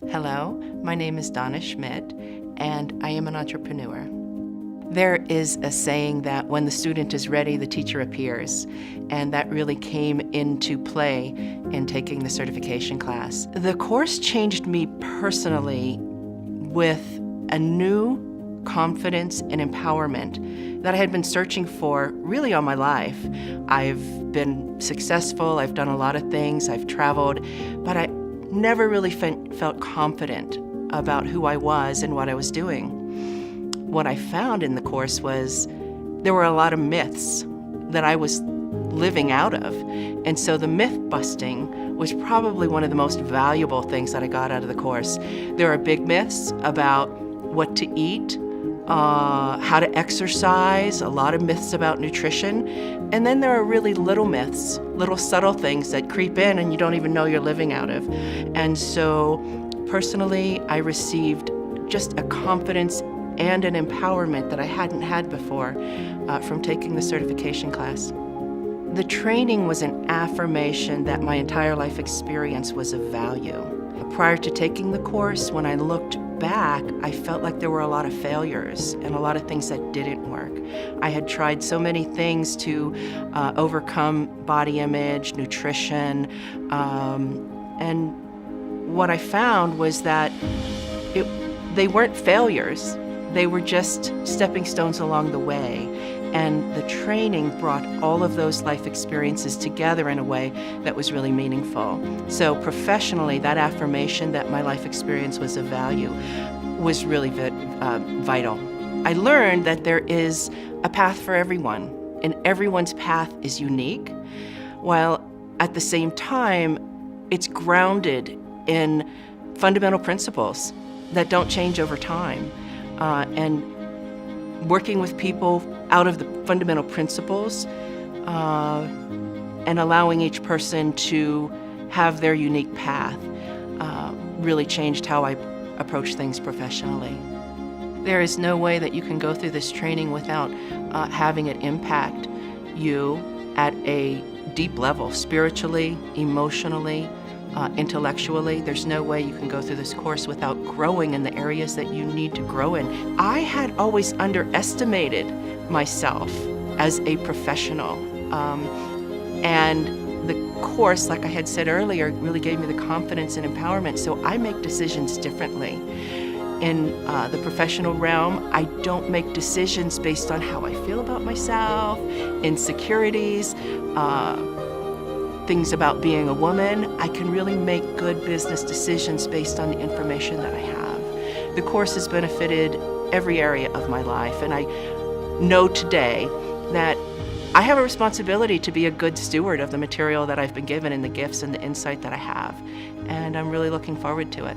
Hello, my name is Donna Schmidt, and I am an entrepreneur. There is a saying that when the student is ready, the teacher appears, and that really came into play in taking the certification class. The course changed me personally with a new confidence and empowerment that I had been searching for really all my life. I've been successful, I've done a lot of things, I've traveled, but I never really felt confident about who I was and what I was doing. What I found in the course was there were a lot of myths that I was living out of. And so the myth busting was probably one of the most valuable things that I got out of the course. There are big myths about what to eat, how to exercise, a lot of myths about nutrition. And then there are really little myths, little subtle things that creep in and you don't even know you're living out of. And so personally, I received just a confidence and an empowerment that I hadn't had before from taking the certification class. The training was an affirmation that my entire life experience was of value. Prior to taking the course, when I looked back, I felt like there were a lot of failures and a lot of things that didn't work. I had tried so many things to overcome body image, nutrition, and what I found was that they weren't failures. They were just stepping stones along the way. And the training brought all of those life experiences together in a way that was really meaningful. So professionally, that affirmation that my life experience was of value was really vital. I learned that there is a path for everyone, and everyone's path is unique, while at the same time, it's grounded in fundamental principles that don't change over time. And working with people out of the fundamental principles and allowing each person to have their unique path really changed how I approach things professionally. There is no way that you can go through this training without having it impact you at a deep level, spiritually, emotionally, intellectually. There's no way you can go through this course without growing in the areas that you need to grow in. I had always underestimated myself as a professional. And the course, like I had said earlier, really gave me the confidence and empowerment, so I make decisions differently. In the professional realm, I don't make decisions based on how I feel about myself, insecurities, things about being a woman. I can really make good business decisions based on the information that I have. The course has benefited every area of my life, and I know today that I have a responsibility to be a good steward of the material that I've been given and the gifts and the insight that I have, and I'm really looking forward to it.